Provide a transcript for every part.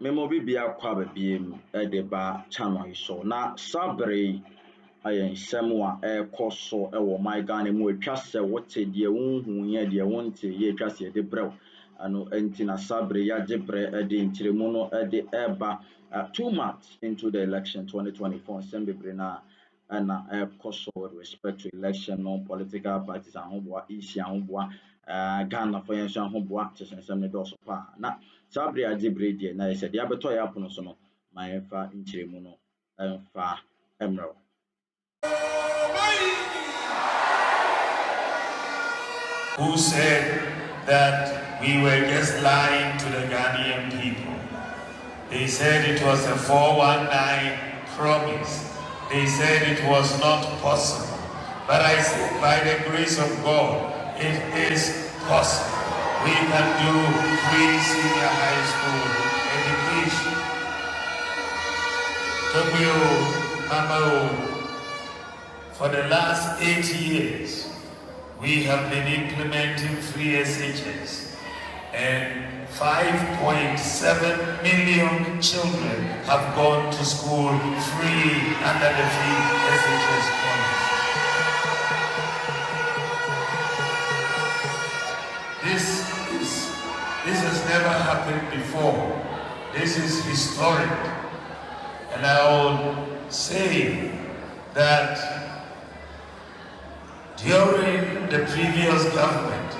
memo bibia kwa babiem de ba channel so na sabre ayen semwa koso ewo my Ghana mu atwa se wote de wonhu ye de wonte ye atwa se de brew ano enti na sabre ya gebre de ntiremu no de eba 2 months into the election 2024 sembebre na na koso with respect to election no political parties ahoboa isi ahoboa Ghana for yen so ahoboa chesensem ne do so pa na sabre ya gebre de na ye se de abeto ya pono so no ma emfa ntiremu no emfa emro who said that we were just lying to the Ghanaian people. They said it was a 419 promise. They said it was not possible. But I said, by the grace of God, it is possible. We can do free senior high school education. Tokyo, Mamao, for the last 8 years, we have been implementing free SHS, and 5.7 million children have gone to school free under the free SHS policy. This has never happened before. This is historic. And I will say that during the previous government,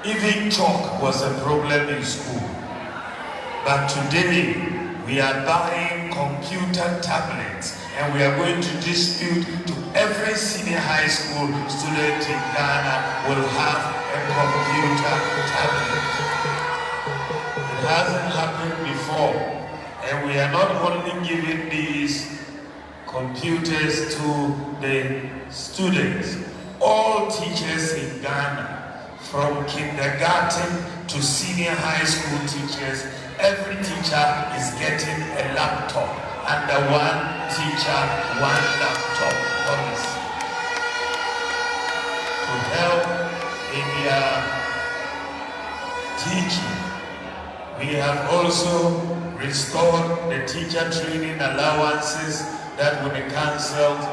even chalk was a problem in school. But today, we are buying computer tablets, and we are going to distribute to every senior high school student in Ghana will have a computer tablet. It hasn't happened before, and we are not only giving these computers to the students. All teachers in Ghana, from kindergarten to senior high school teachers, every teacher is getting a laptop under one teacher, one laptop policy to help in their teaching. We have also restored the teacher training allowances that were cancelled.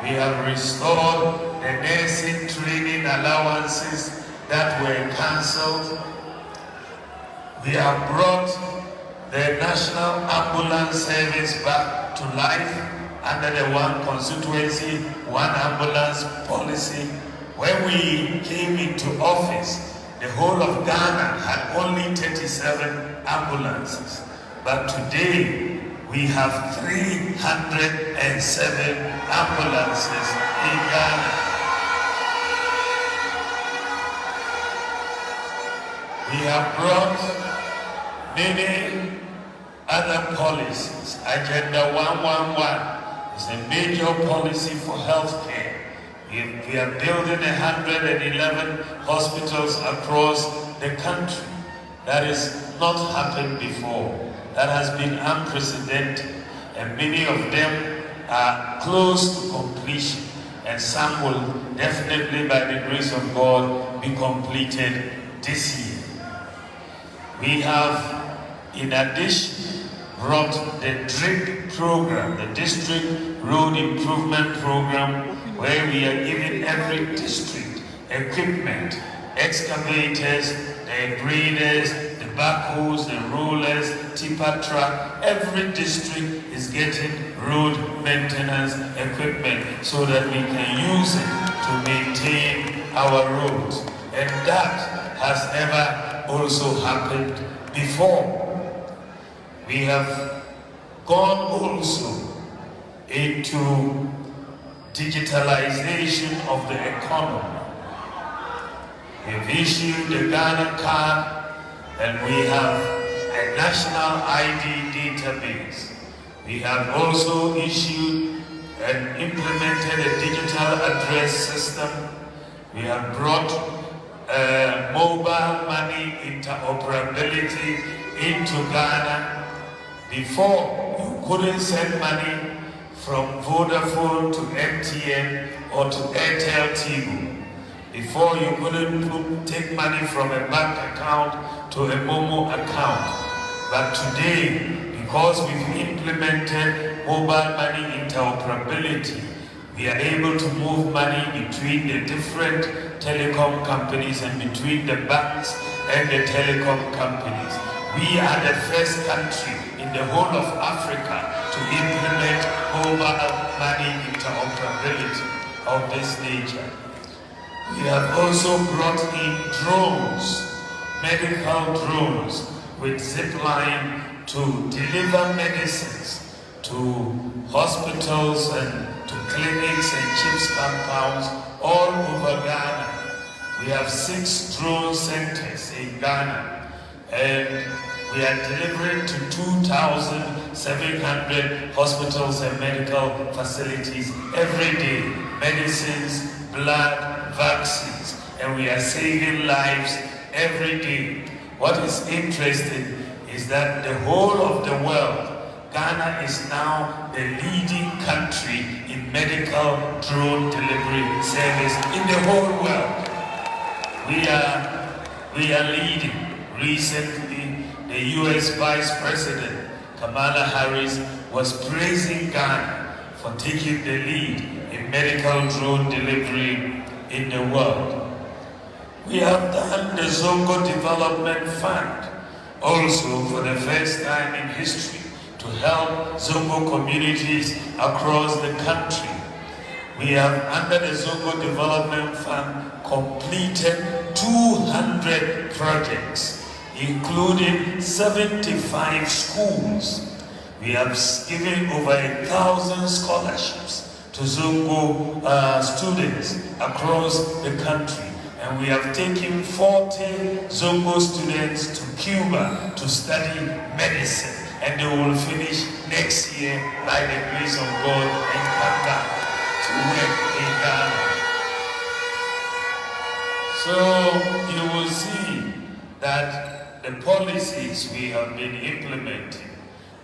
We have restored the nursing training allowances that were cancelled. We have brought the National Ambulance Service back to life under the one constituency, one ambulance policy. When we came into office, the whole of Ghana had only 37 ambulances. But today, we have 307 ambulances in Ghana. We have brought many other policies. Agenda 111 is a major policy for healthcare. We are building 111 hospitals across the country. That has not happened before. That has been unprecedented, and many of them are close to completion, and some will definitely, by the grace of God, be completed this year. We have, in addition, brought the DRIP program, the District Road Improvement Program, where we are giving every district equipment, excavators, the graders, the backhoes, the rollers, tipper truck. Every district is getting road maintenance equipment so that we can use it to maintain our roads. And that has never also happened before. We have gone also into digitalization of the economy. We've issued the Ghana card, and we have a national ID database. We have also issued and implemented a digital address system. We have brought mobile money interoperability into Ghana. Before, you couldn't send money from Vodafone to MTN or to Airtel TV. Before, you couldn't take money from a bank account to a Momo account. But today, because we've implemented mobile money interoperability, we are able to move money between the different telecom companies and between the banks and the telecom companies. We are the first country in the whole of Africa to implement mobile money interoperability of this nature. We have also brought in drones, medical drones with zipline to deliver medicines to hospitals and to clinics and CHIPS compounds all over Ghana. We have 6 drone centers in Ghana, and we are delivering to 2,700 hospitals and medical facilities every day, medicines, blood, vaccines, and we are saving lives every day. What is interesting is that the whole of the world, Ghana is now the leading country in medical drone delivery service in the whole world. We are leading. Recently, the US Vice President Kamala Harris was praising Ghana for taking the lead in medical drone delivery in the world. We have done the Zongo Development Fund also for the first time in history to help Zongo communities across the country. We have, under the Zongo Development Fund, completed 200 projects, including 75 schools. We have given over 1,000 scholarships to Zongo students across the country. And we have taken 40 Zongo students to Cuba to study medicine. And they will finish next year by the grace of God and come back to work in Ghana. So you will see that the policies we have been implementing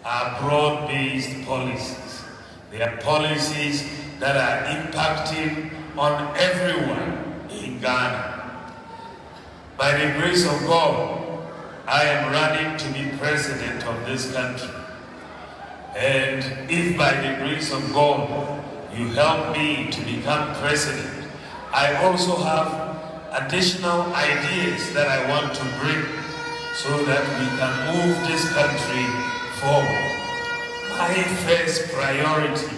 are broad-based policies. They are policies that are impacting on everyone in Ghana. By the grace of God, I am running to be president of this country. And if by the grace of God you help me to become president, I also have additional ideas that I want to bring so that we can move this country forward. My first priority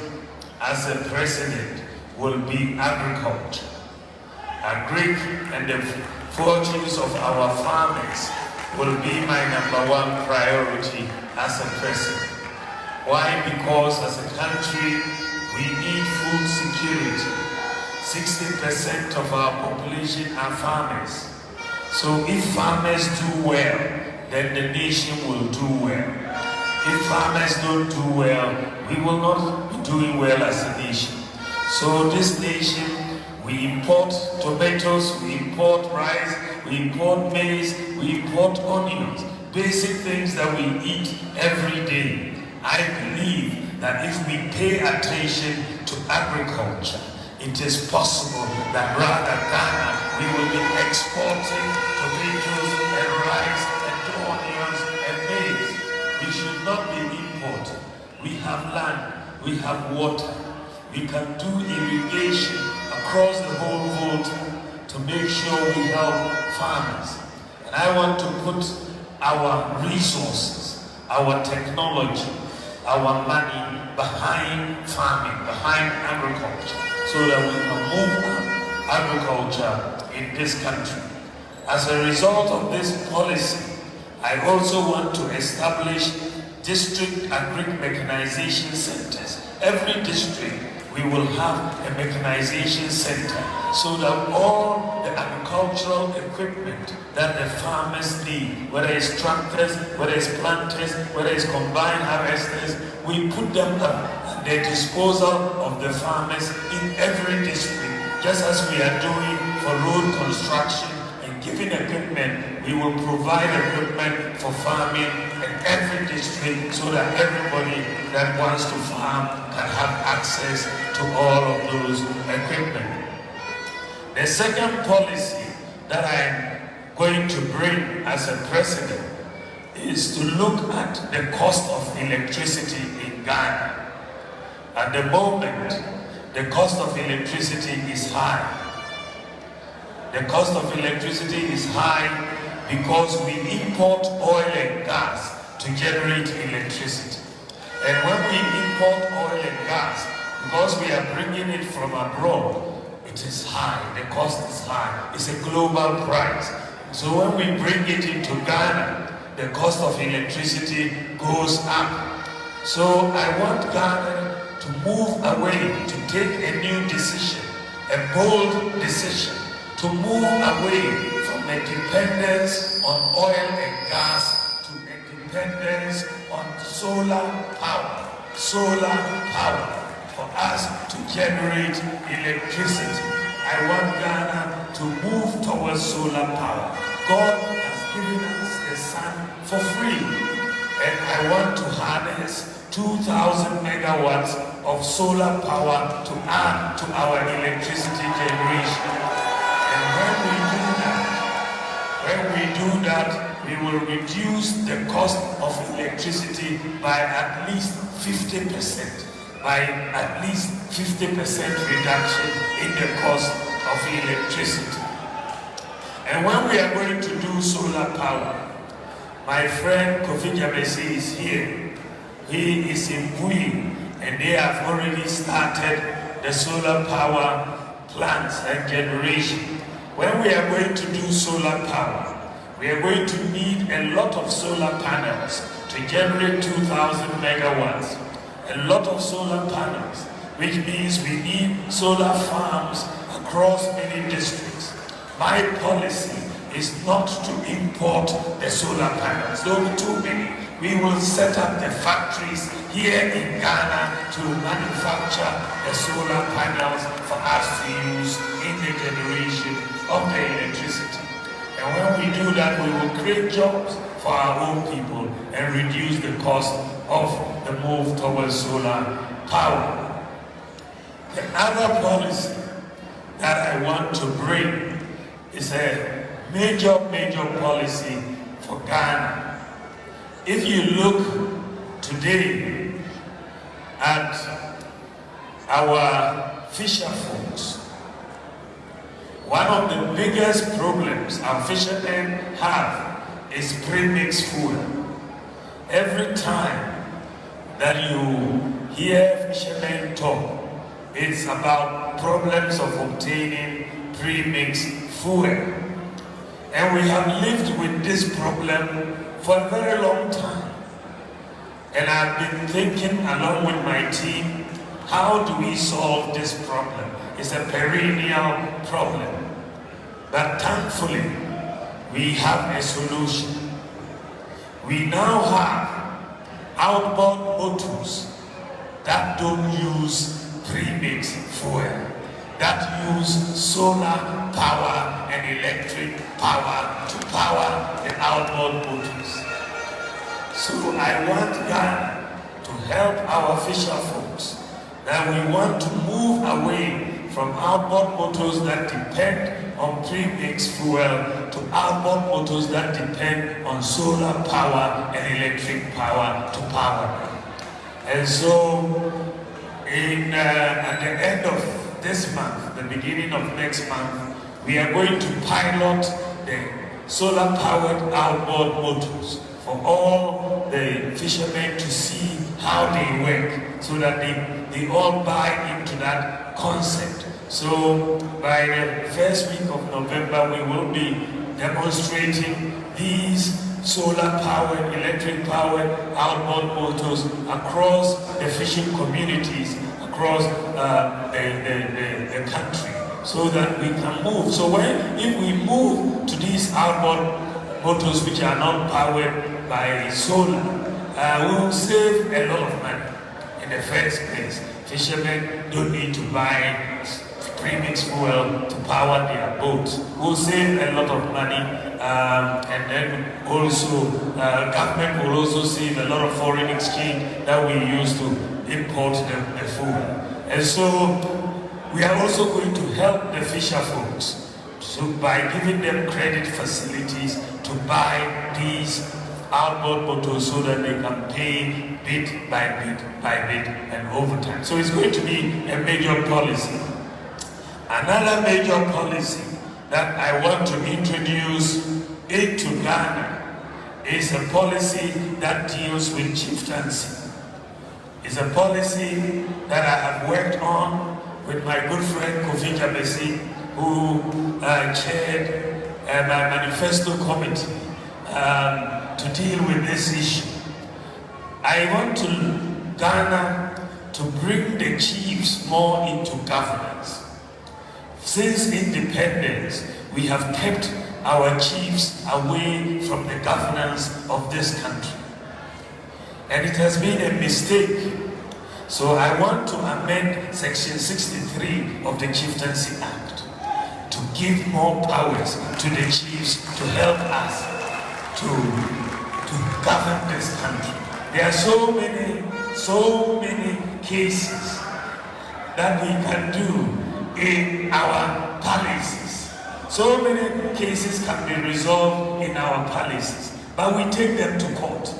as a president will be agriculture. Agric and the fortunes of our farmers will be my #1 priority as a president. Why? Because as a country, we need food security. 60% of our population are farmers. So if farmers do well, then the nation will do well. If farmers don't do well, we will not be doing well as a nation. So this nation, we import tomatoes, we import rice, we import maize, we import onions, basic things that we eat every day. I believe that if we pay attention to agriculture, it is possible that rather Ghana, we will be exporting tomatoes and rice and onions and maize. We should not be importing. We have land, we have water. We can do irrigation across the whole VOLTA to make sure we help farmers. And I want to put our resources, our technology, our money behind farming, behind agriculture, so that we can move on agriculture in this country. As a result of this policy, I also want to establish district agri-mechanization centers. Every district, we will have a mechanization center so that all the agricultural equipment that the farmers need, whether it's tractors, whether it's planters, whether it's combined harvesters, we put them at the disposal of the farmers in every district, just as we are doing for road construction and giving equipment. We will provide equipment for farming in every district so that everybody that wants to farm can have access to all of those equipment. The second policy that I'm going to bring as a president is to look at the cost of electricity in Ghana. At the moment, the cost of electricity is high. The cost of electricity is high because we import oil and gas to generate electricity. And when we import oil and gas, because we are bringing it from abroad, it is high, the cost is high. It's a global price. So when we bring it into Ghana, the cost of electricity goes up. So I want Ghana to move away, to take a new decision, a bold decision, to move away from a dependence on oil and gas to a dependence on solar power for us to generate electricity. I want Ghana to move towards solar power. God has given us the sun for free, and I want to harness 2,000 megawatts of solar power to add to our electricity generation. And when we do that, we will reduce the cost of electricity by at least 50%. By at least 50% reduction in the cost of electricity. And when we are going to do solar power, my friend Kofi Jabesi is here. He is in Bui, and they have already started the solar power plants and generation. When we are going to do solar power, we are going to need a lot of solar panels to generate 2,000 megawatts. A lot of solar panels, which means we need solar farms across many districts. My policy is not to import the solar panels. There will be too many. We will set up the factories here in Ghana to manufacture the solar panels for us to use in the generation of the electricity. And when we do that, we will create jobs for our own people and reduce the cost of the move towards solar power. The other policy that I want to bring is a major policy for Ghana. If you look today at our fisher folks, one of the biggest problems our fishermen have is premixed fuel. Every time that you hear fishermen talk, it's about problems of obtaining premixed fuel. And we have lived with this problem for a very long time. And I've been thinking along with my team, how do we solve this problem? It's a perennial problem. But thankfully, we have a solution. We now have outboard bottles that don't use premixed fuel, that use solar power and electric power to power the outboard bottles. So I want Ghana to help our fisher folks, that we want to move away from outboard motors that depend on premixed fuel to outboard motors that depend on solar power and electric power to power them. And so at the end of this month, the beginning of next month, we are going to pilot the solar powered outboard motors for all the fishermen to see how they work, so that they all buy into that concept. So by the first week of November, we will be demonstrating these solar powered, electric powered outboard motors across the fishing communities, across the country, so that we can move. So if we move to these outboard motors which are not powered by solar, we will save a lot of money in the first place. Fishermen don't need to buy premixed fuel to power their boats. We'll save a lot of money, and then also government will also save a lot of foreign exchange that we use to import the fuel. And so we are also going to help the fisher folks by giving them credit facilities to buy these outboard motors so that they can pay bit by bit and overtime. So it's going to be a major policy. Another major policy that I want to introduce into Ghana is a policy that deals with chieftaincy. It's a policy that I have worked on with my good friend Kofi Jabesi, who chaired my manifesto committee to deal with this issue. I want Ghana to bring the chiefs more into governance. Since independence, we have kept our chiefs away from the governance of this country. And it has been a mistake. So I want to amend Section 63 of the Chieftaincy Act to give more powers to the chiefs to help us to govern this country. There are so many cases that we can do in our palaces. So many cases can be resolved in our palaces, but we take them to court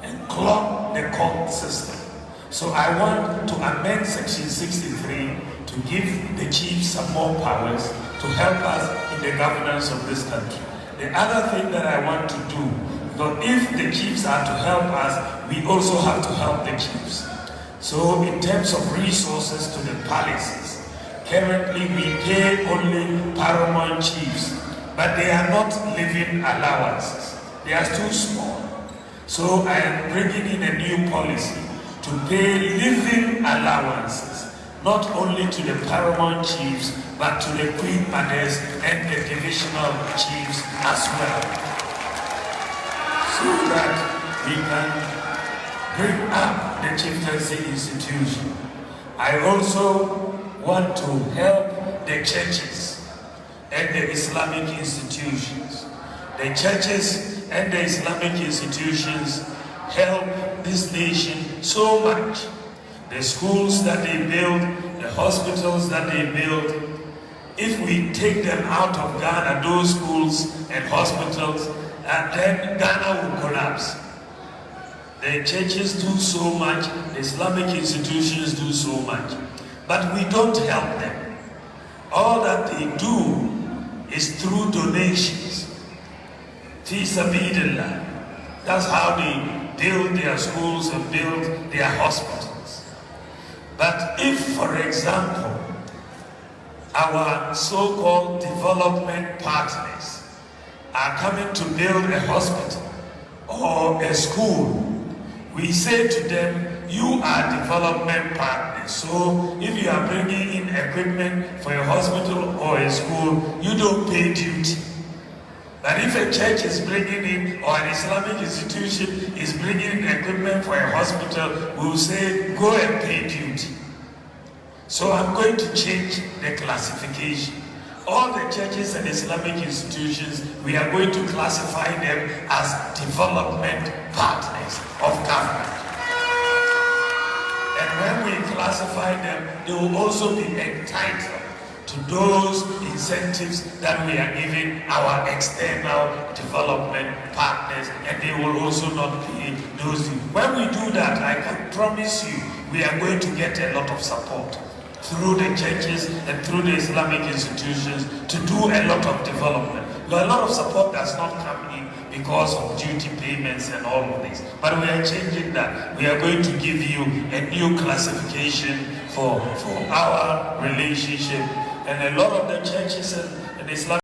and clog the court system. So I want to amend Section 63 to give the chiefs some more powers to help us in the governance of this country. The other thing that I want to do, because if the chiefs are to help us, we also have to help the chiefs. So in terms of resources to the palaces, currently we pay only paramount chiefs, but they are not living allowances. They are too small. So I am bringing in a new policy to pay living allowances, not only to the paramount chiefs, but to the queen mothers and the divisional chiefs as well, so that we can bring up the chieftaincy institution. I also want to help the churches and the Islamic institutions. The churches and the Islamic institutions help this nation so much. The schools that they build, the hospitals that they build, if we take them out of Ghana, those schools and hospitals, then Ghana will collapse. The churches do so much, the Islamic institutions do so much, but we don't help them. All that they do is through donations. Fi sabilillah. That's how they build their schools and build their hospitals. But if, for example, our so-called development partners are coming to build a hospital or a school, we say to them, you are development partners. So if you are bringing in equipment for a hospital or a school, you don't pay duty. But if a church is bringing in, or an Islamic institution is bringing in equipment for a hospital, we will say, go and pay duty. So I'm going to change the classification. All the churches and Islamic institutions, we are going to classify them as development partners of government. And when we classify them, they will also be entitled to those incentives that we are giving our external development partners, and they will also not pay those. When we do that, I can promise you, we are going to get a lot of support through the churches and through the Islamic institutions to do a lot of development. But a lot of support does not come in because of duty payments and all of this. But we are changing that. We are going to give you a new classification for our relationship. And a lot of the churches and Islamic